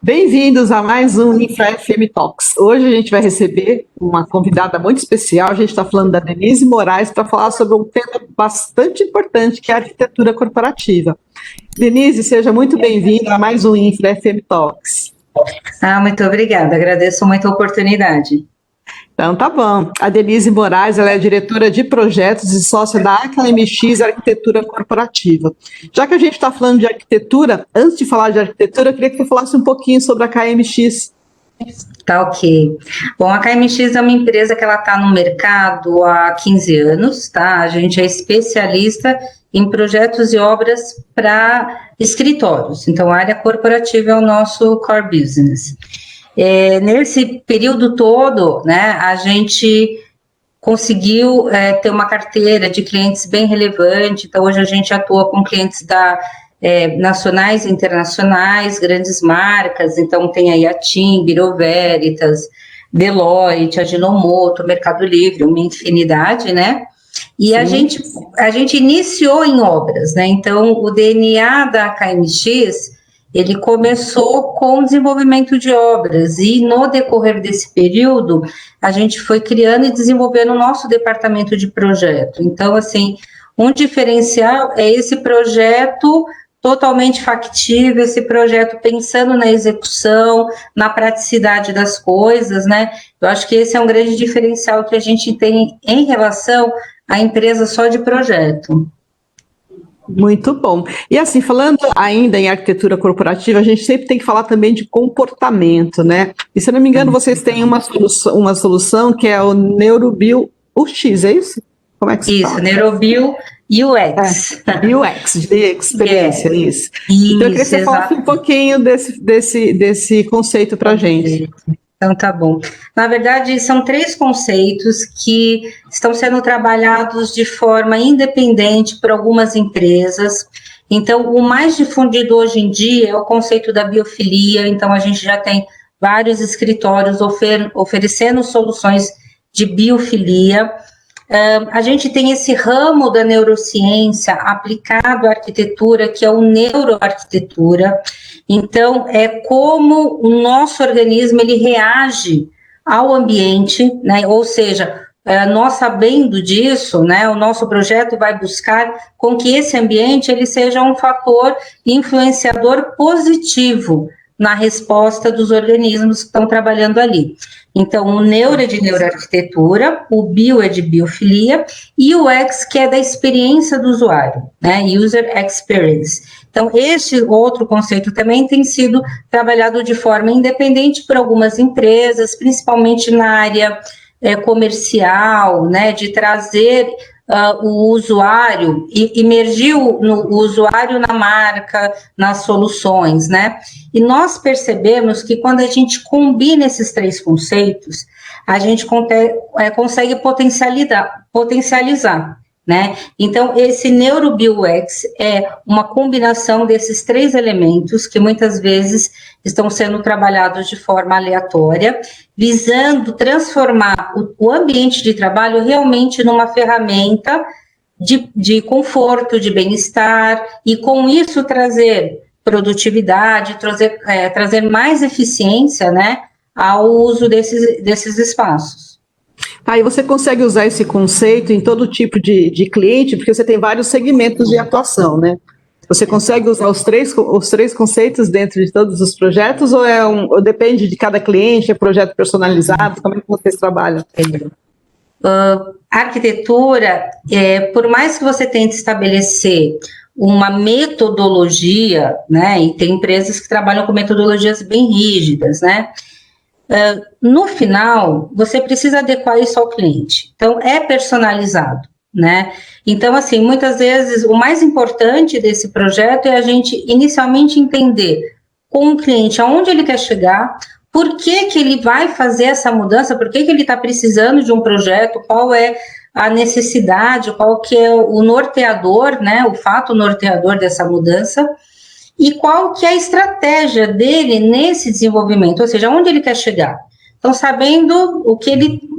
Bem-vindos a mais um Infra FM Talks. Hoje a gente vai receber uma convidada muito especial. A gente está falando da Denise Moraes para falar sobre um tema bastante importante, que é a arquitetura corporativa. Denise, seja muito bem-vinda a mais um Infra FM Talks. Muito obrigada, agradeço muito a oportunidade. Então, tá bom. A Denise Moraes, ela é diretora de projetos e sócia da AKMX Arquitetura Corporativa. Já que a gente está falando de arquitetura, antes de falar de arquitetura, eu queria que você falasse um pouquinho sobre a AKMX. Tá ok. Bom, a AKMX é uma empresa que ela está no mercado há 15 anos, tá? A gente é especialista em projetos e obras para escritórios. Então, a área corporativa é o nosso core business. Nesse período todo, né, a gente conseguiu ter uma carteira de clientes bem relevante. Então, hoje a gente atua com clientes nacionais e internacionais, grandes marcas. Então, tem aí a TIM, Bureau Veritas, Deloitte, Ajinomoto, Mercado Livre, uma infinidade, né? E a gente iniciou em obras, né? Então, o DNA da AKMX, ele começou com o desenvolvimento de obras e no decorrer desse período a gente foi criando e desenvolvendo o nosso departamento de projeto. Então, assim, um diferencial é esse projeto totalmente factível, esse projeto pensando na execução, na praticidade das coisas, né? Eu acho que esse é um grande diferencial que a gente tem em relação à empresa só de projeto. Muito bom. E assim, falando ainda em arquitetura corporativa, a gente sempre tem que falar também de comportamento, né? E se eu não me engano, vocês têm uma solução que é o NeuroBio UX, é isso? Como é que se fala? Isso, NeuroBio UX. UX, de experiência, isso. Então, eu queria que você falasse um pouquinho desse conceito para a gente. Então, tá bom. Na verdade, são 3 conceitos que estão sendo trabalhados de forma independente por algumas empresas. Então, o mais difundido hoje em dia é o conceito da biofilia. Então, a gente já tem vários escritórios oferecendo soluções de biofilia. A gente tem esse ramo da neurociência aplicado à arquitetura, que é o neuroarquitetura. Então, é como o nosso organismo ele reage ao ambiente, né? Ou seja, nós sabendo disso, né, o nosso projeto vai buscar com que esse ambiente ele seja um fator influenciador positivo na resposta dos organismos que estão trabalhando ali. Então, o neuro é de neuroarquitetura, o bio é de biofilia e o X que é da experiência do usuário, né? User experience. Então, este outro conceito também tem sido trabalhado de forma independente por algumas empresas, principalmente na área comercial, né? De trazer o usuário, imergir o usuário na marca, nas soluções, né? E nós percebemos que quando a gente combina esses 3 conceitos, a gente consegue potencializar, né? Então, esse NeuroBioUX é uma combinação desses 3 elementos que muitas vezes estão sendo trabalhados de forma aleatória, visando transformar o ambiente de trabalho realmente numa ferramenta de conforto, de bem-estar, e com isso trazer produtividade, trazer mais eficiência, né, ao uso desses espaços. E você consegue usar esse conceito em todo tipo de cliente, porque você tem vários segmentos de atuação, né? Você consegue usar os três conceitos dentro de todos os projetos ou depende de cada cliente, é projeto personalizado? Como é que vocês trabalham? A arquitetura, por mais que você tente estabelecer uma metodologia, né, e tem empresas que trabalham com metodologias bem rígidas, né? No final, você precisa adequar isso ao cliente. Então, é personalizado, né? Então, assim, muitas vezes, o mais importante desse projeto é a gente inicialmente entender com o cliente aonde ele quer chegar, por que ele vai fazer essa mudança, por que ele está precisando de um projeto, qual é a necessidade, qual que é o norteador, né? O fato norteador dessa mudança, e qual que é a estratégia dele nesse desenvolvimento, ou seja, aonde ele quer chegar. Então, sabendo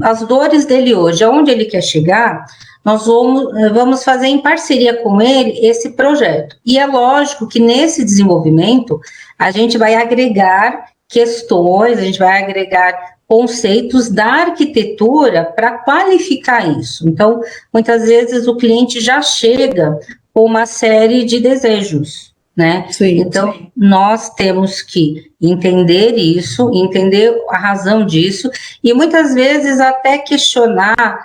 as dores dele hoje, aonde ele quer chegar, nós vamos fazer em parceria com ele esse projeto. E é lógico que nesse desenvolvimento a gente vai agregar questões, a gente vai agregar conceitos da arquitetura para qualificar isso. Então, muitas vezes o cliente já chega com uma série de desejos, né? Sim, então, sim. Nós temos que entender isso, entender a razão disso, e muitas vezes até questionar,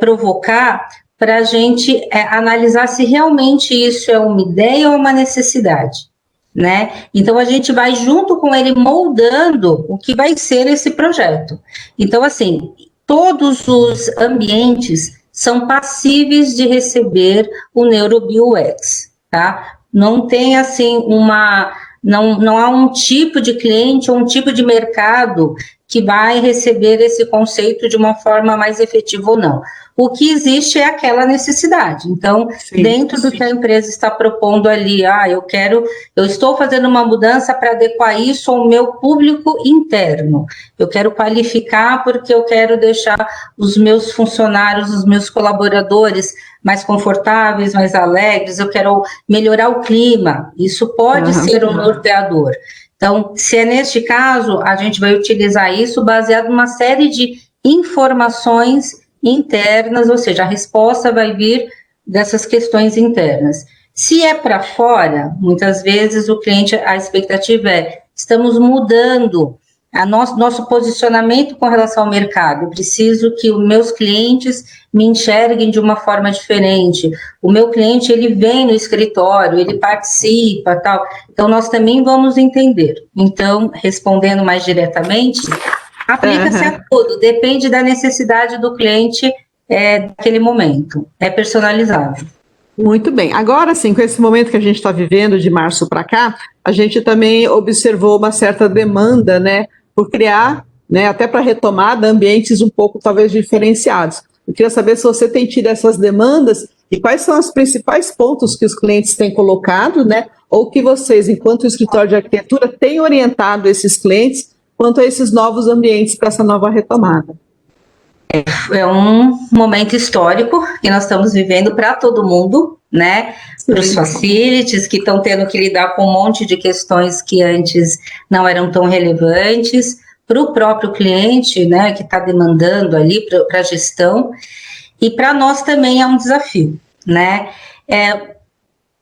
provocar, para a gente analisar se realmente isso é uma ideia ou uma necessidade. Né? Então a gente vai junto com ele moldando o que vai ser esse projeto. Então, assim, todos os ambientes são passíveis de receber o NeuroBioX, tá? Não tem assim não há um tipo de cliente ou um tipo de mercado que vai receber esse conceito de uma forma mais efetiva ou não. O que existe é aquela necessidade. Então, sim, dentro do que a empresa está propondo ali, eu estou fazendo uma mudança para adequar isso ao meu público interno. Eu quero qualificar porque eu quero deixar os meus funcionários, os meus colaboradores mais confortáveis, mais alegres, eu quero melhorar o clima. Isso pode ser um norteador. Então, se é neste caso, a gente vai utilizar isso baseado numa série de informações internas, ou seja, a resposta vai vir dessas questões internas. Se é para fora, muitas vezes o cliente, a expectativa é, estamos mudando nosso posicionamento com relação ao mercado, eu preciso que os meus clientes me enxerguem de uma forma diferente, o meu cliente, ele vem no escritório, ele participa, tal, então nós também vamos entender. Então, respondendo mais diretamente, aplica-se a tudo, depende da necessidade do cliente naquele momento, é personalizável. Muito bem. Agora, sim, com esse momento que a gente está vivendo, de março para cá, a gente também observou uma certa demanda, né, por criar, né, até para retomada, ambientes um pouco, talvez, diferenciados. Eu queria saber se você tem tido essas demandas e quais são os principais pontos que os clientes têm colocado, né, ou que vocês, enquanto escritório de arquitetura, têm orientado esses clientes quanto a esses novos ambientes para essa nova retomada. É um momento histórico que nós estamos vivendo para todo mundo, né? Para os facilities que estão tendo que lidar com um monte de questões que antes não eram tão relevantes, para o próprio cliente, né, que está demandando ali para a gestão, e para nós também é um desafio, né?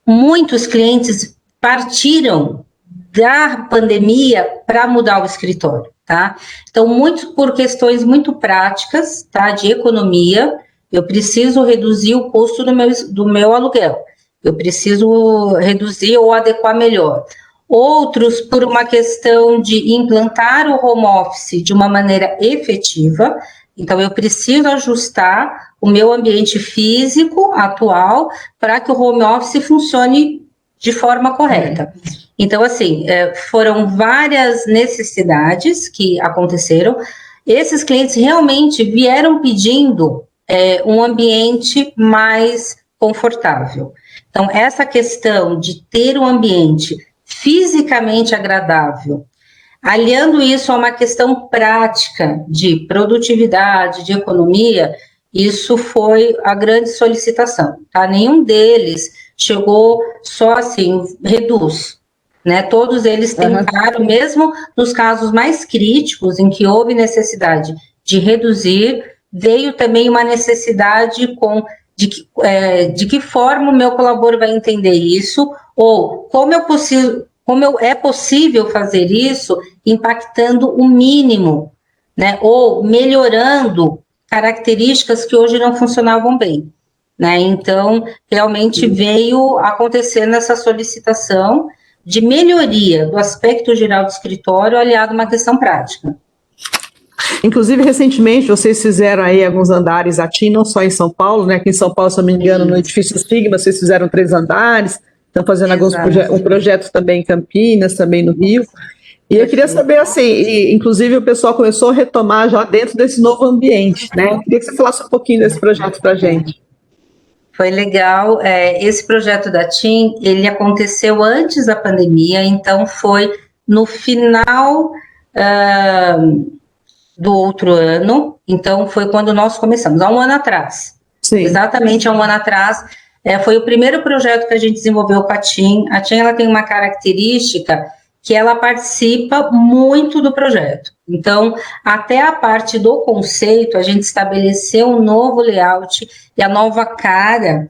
Muitos clientes partiram da pandemia para mudar o escritório, tá? Então, muitos por questões muito práticas, tá? De economia, eu preciso reduzir o custo do meu aluguel, eu preciso reduzir ou adequar melhor. Outros por uma questão de implantar o home office de uma maneira efetiva, então eu preciso ajustar o meu ambiente físico atual para que o home office funcione de forma correta. Então, assim, foram várias necessidades que aconteceram. Esses clientes realmente vieram pedindo um ambiente mais confortável. Então, essa questão de ter um ambiente fisicamente agradável, aliando isso a uma questão prática de produtividade, de economia, isso foi a grande solicitação, tá? Nenhum deles chegou só assim, reduz, né? Todos eles tentaram, mesmo nos casos mais críticos, em que houve necessidade de reduzir, veio também uma necessidade de que forma o meu colaborador vai entender isso, ou como é possível fazer isso impactando o mínimo, né? Ou melhorando características que hoje não funcionavam bem. Né? Então, realmente veio acontecendo essa solicitação de melhoria do aspecto geral do escritório aliado a uma questão prática. Inclusive, recentemente, vocês fizeram aí alguns andares aqui, não só em São Paulo, né? Aqui em São Paulo, se não me engano, no edifício Sigma, vocês fizeram 3 andares, estão fazendo um projeto também em Campinas, também no Rio. E eu queria saber, assim, inclusive o pessoal começou a retomar já dentro desse novo ambiente, né? Eu queria que você falasse um pouquinho desse projeto para a gente. Foi legal, esse projeto da TIM, ele aconteceu antes da pandemia, então foi no final do outro ano, então foi quando nós começamos, há um ano atrás, exatamente há um ano atrás. Foi o primeiro projeto que a gente desenvolveu com a TIM. A TIM ela tem uma característica que ela participa muito do projeto. Então, até a parte do conceito, a gente estabeleceu um novo layout e a nova cara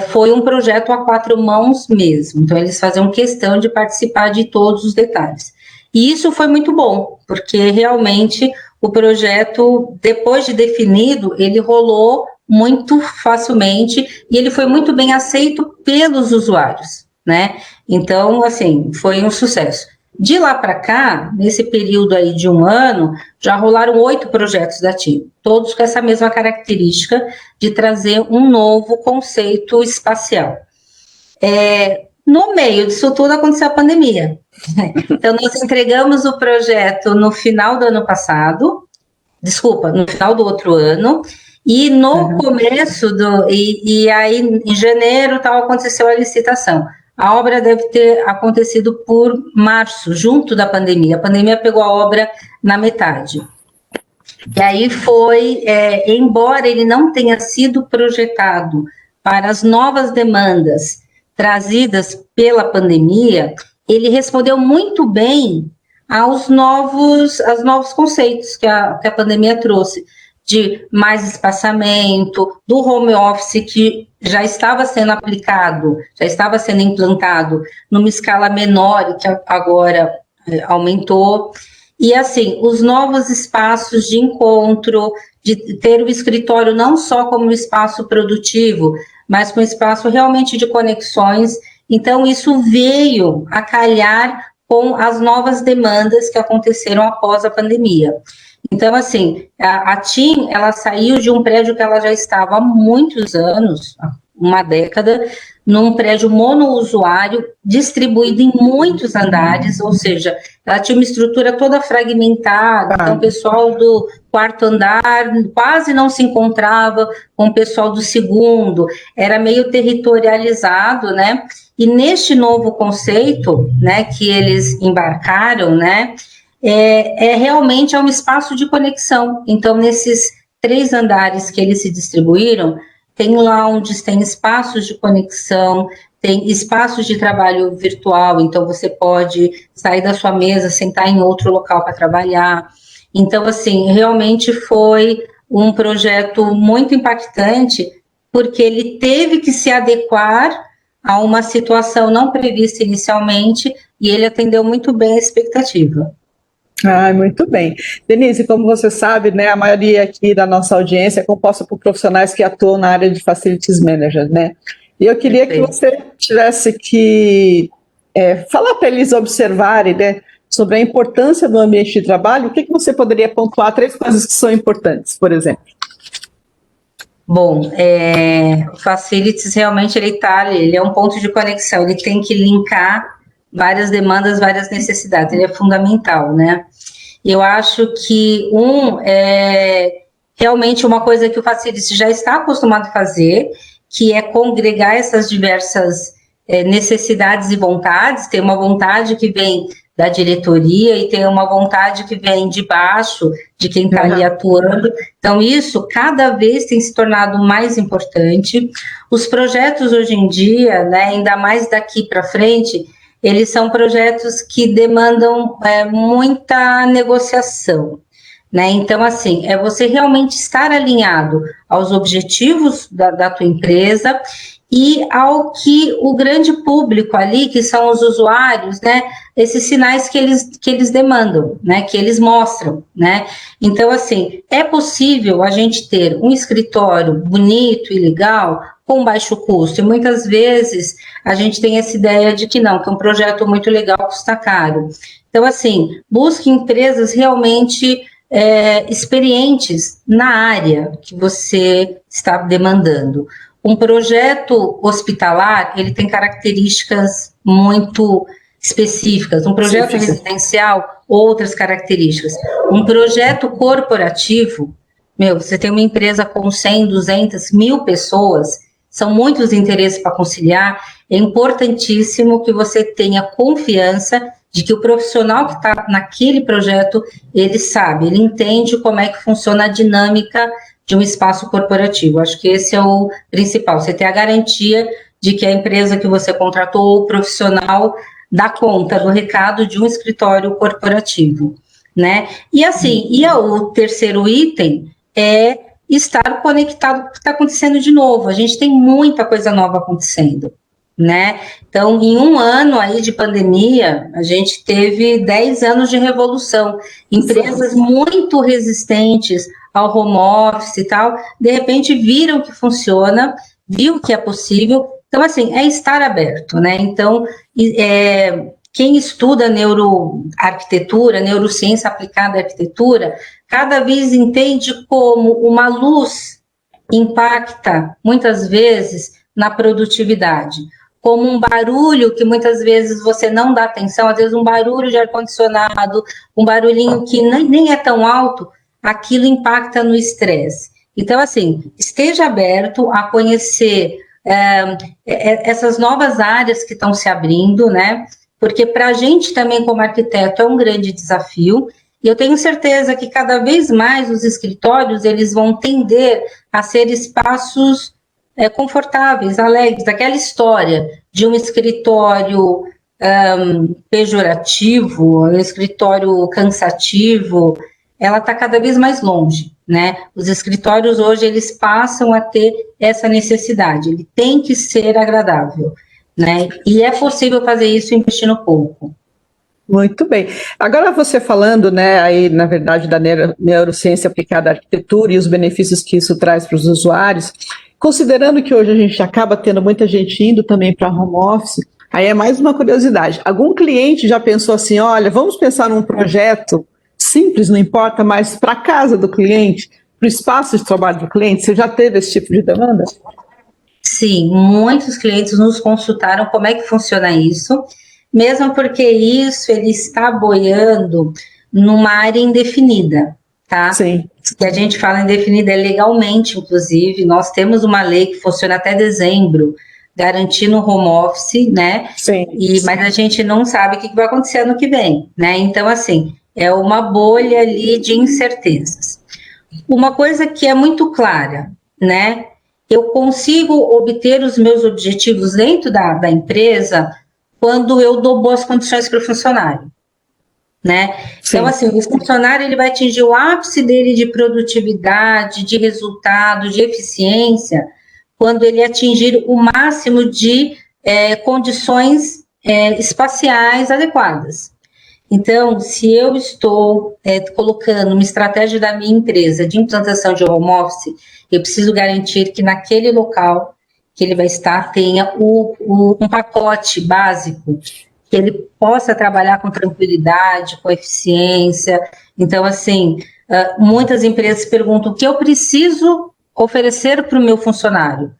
foi um projeto a 4 mãos mesmo. Então, eles faziam questão de participar de todos os detalhes. E isso foi muito bom, porque realmente o projeto, depois de definido, ele rolou muito facilmente e ele foi muito bem aceito pelos usuários, né? Então, assim, foi um sucesso. De lá para cá, nesse período aí de um ano, já rolaram 8 projetos da TIM, todos com essa mesma característica de trazer um novo conceito espacial. No meio disso tudo aconteceu a pandemia. Então, nós entregamos o projeto no final do ano passado, no final do outro ano, e no começo e aí em janeiro aconteceu a licitação. A obra deve ter acontecido por março, junto da pandemia. A pandemia pegou a obra na metade. E aí embora ele não tenha sido projetado para as novas demandas trazidas pela pandemia, ele respondeu muito bem aos novos conceitos que a pandemia trouxe, de mais espaçamento, do home office que já estava sendo aplicado, já estava sendo implantado numa escala menor e que agora aumentou. E assim, os novos espaços de encontro, de ter o escritório não só como um espaço produtivo, mas com um espaço realmente de conexões. Então, isso veio a calhar com as novas demandas que aconteceram após a pandemia. Então, assim, a TIM, ela saiu de um prédio que ela já estava há muitos anos, uma década, num prédio monousuário, distribuído em muitos andares, ou seja, ela tinha uma estrutura toda fragmentada, então o pessoal do quarto andar quase não se encontrava com o pessoal do segundo, era meio territorializado, né? E neste novo conceito, né, que eles embarcaram, né, realmente um espaço de conexão. Então, nesses 3 andares que eles se distribuíram, tem lounges, tem espaços de conexão, tem espaços de trabalho virtual, então você pode sair da sua mesa, sentar em outro local para trabalhar. Então, assim, realmente foi um projeto muito impactante, porque ele teve que se adequar a uma situação não prevista inicialmente, e ele atendeu muito bem a expectativa. Muito bem. Denise, como você sabe, né, a maioria aqui da nossa audiência é composta por profissionais que atuam na área de Facilities Manager, né? E eu queria que você tivesse que falar para eles observarem, né, sobre a importância do ambiente de trabalho. O que você poderia pontuar 3 coisas que são importantes, por exemplo? Bom, o Facilities realmente ele é um ponto de conexão, ele tem que linkar várias demandas, várias necessidades, ele é fundamental, né? Eu acho que realmente uma coisa que o Facilities já está acostumado a fazer, que é congregar essas diversas necessidades e vontades, tem uma vontade que vem da diretoria e tem uma vontade que vem de baixo, de quem está ali atuando. Então, isso cada vez tem se tornado mais importante. Os projetos hoje em dia, né, ainda mais daqui para frente, eles são projetos que demandam muita negociação, né? Então, assim, é você realmente estar alinhado aos objetivos da tua empresa e ao que o grande público ali, que são os usuários, né, esses sinais que eles demandam, né, que eles mostram, né. Então, assim, é possível a gente ter um escritório bonito e legal com baixo custo, e muitas vezes a gente tem essa ideia de que não, que um projeto muito legal custa caro. Então, assim, busque empresas realmente experientes na área que você está demandando. Um projeto hospitalar, ele tem características muito específicas. Um projeto residencial, outras características. Um projeto corporativo, você tem uma empresa com 100, 200, 1000 pessoas, são muitos interesses para conciliar, é importantíssimo que você tenha confiança de que o profissional que está naquele projeto, ele sabe, ele entende como é que funciona a dinâmica de um espaço corporativo. Acho que esse é o principal, você ter a garantia de que a empresa que você contratou ou o profissional dá conta do recado de um escritório corporativo, né? E assim, o terceiro item é estar conectado com o que está acontecendo de novo. A gente tem muita coisa nova acontecendo, né? Então, em um ano aí de pandemia, a gente teve 10 anos de revolução. Empresas muito resistentes ao home office e tal, de repente viram que funciona, viu que é possível. Então, assim, é estar aberto, né? Então, quem estuda neuroarquitetura, neurociência aplicada à arquitetura, cada vez entende como uma luz impacta, muitas vezes, na produtividade. Como um barulho que muitas vezes você não dá atenção, às vezes um barulho de ar-condicionado, um barulhinho que nem é tão alto, aquilo impacta no estresse. Então, assim, esteja aberto a conhecer essas novas áreas que estão se abrindo, né? Porque para a gente também, como arquiteto, é um grande desafio, e eu tenho certeza que cada vez mais os escritórios, eles vão tender a ser espaços confortáveis, alegres, aquela história de um escritório pejorativo, um escritório cansativo, ela está cada vez mais longe, né? Os escritórios hoje, eles passam a ter essa necessidade, ele tem que ser agradável, né? E é possível fazer isso investindo pouco. Muito bem. Agora você falando, né, aí na verdade da neurociência aplicada à arquitetura e os benefícios que isso traz para os usuários, considerando que hoje a gente acaba tendo muita gente indo também para home office, aí é mais uma curiosidade. Algum cliente já pensou assim, olha, vamos pensar num projeto simples, não importa, mas para a casa do cliente, para o espaço de trabalho do cliente? Você já teve esse tipo de demanda? Sim, muitos clientes nos consultaram como é que funciona isso, mesmo porque isso ele está boiando numa área indefinida, tá? Sim. Que a gente fala indefinida é legalmente, inclusive, nós temos uma lei que funciona até dezembro, garantindo o home office, né? Sim. Mas a gente não sabe o que vai acontecer ano que vem, né? Então, assim, é uma bolha ali de incertezas. Uma coisa que é muito clara, né? Eu consigo obter os meus objetivos dentro da empresa quando eu dou boas condições para o funcionário, né? Sim. Então, assim, o funcionário ele vai atingir o ápice dele de produtividade, de resultado, de eficiência, quando ele atingir o máximo de condições espaciais adequadas. Então, se eu estou colocando uma estratégia da minha empresa de implantação de home office, eu preciso garantir que naquele local que ele vai estar tenha um pacote básico, que ele possa trabalhar com tranquilidade, com eficiência. Então, assim, muitas empresas perguntam o que eu preciso oferecer para o meu funcionário.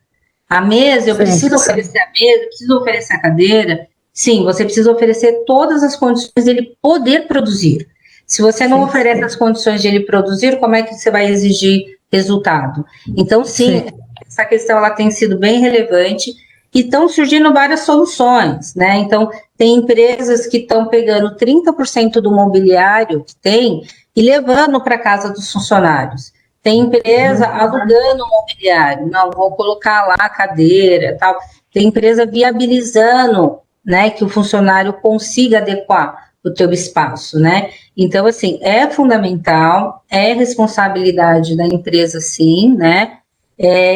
A mesa, eu preciso oferecer a mesa, eu preciso oferecer a cadeira. Sim, você precisa oferecer todas as condições dele poder produzir. Se você não oferece as condições de ele produzir, como é que você vai exigir resultado? Então, sim, essa questão ela tem sido bem relevante e estão surgindo várias soluções, né? Então, tem empresas que estão pegando 30% do mobiliário que tem e levando para a casa dos funcionários. Tem empresa alugando o mobiliário, não, vou colocar lá a cadeira, tal. Tem empresa viabilizando, né, que o funcionário consiga adequar o teu espaço, né? Então, assim, é fundamental, é responsabilidade da empresa, sim, né?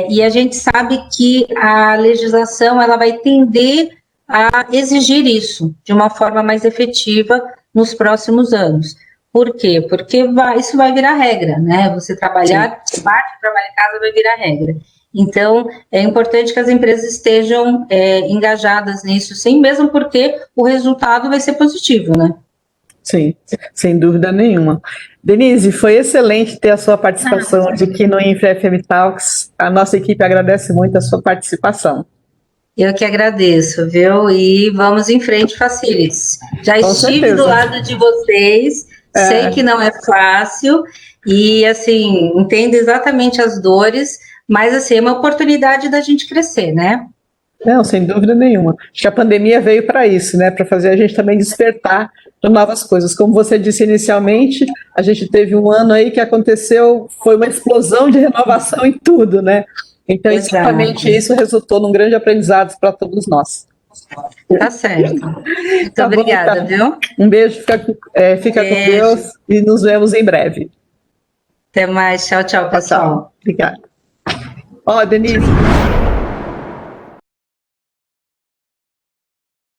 E a gente sabe que a legislação ela vai tender a exigir isso de uma forma mais efetiva nos próximos anos. Por quê? Porque isso vai virar regra, né? Você trabalhar, parte do trabalho em casa vai virar regra. Então, é importante que as empresas estejam engajadas nisso, sim, mesmo porque o resultado vai ser positivo, né? Sim, sem dúvida nenhuma. Denise, foi excelente ter a sua participação aqui no InfraFM Talks. A nossa equipe agradece muito a sua participação. Eu que agradeço, viu? E vamos em frente, Facilities. Já estive do lado de vocês, sei que não é fácil, e, assim, entendo exatamente as dores, mas, assim, é uma oportunidade da gente crescer, né? Não, sem dúvida nenhuma. Acho que a pandemia veio para isso, né? Para fazer a gente também despertar para novas coisas. Como você disse inicialmente, a gente teve um ano aí que aconteceu, foi uma explosão de renovação em tudo, né? Então, exatamente isso resultou num grande aprendizado para todos nós. Tá certo. Muito Tá obrigada, bom, tá. Viu? Um beijo, fica com Deus e nos vemos em breve. Até mais. Tchau, tchau, pessoal. Tchau. Obrigada. Ó, Denise.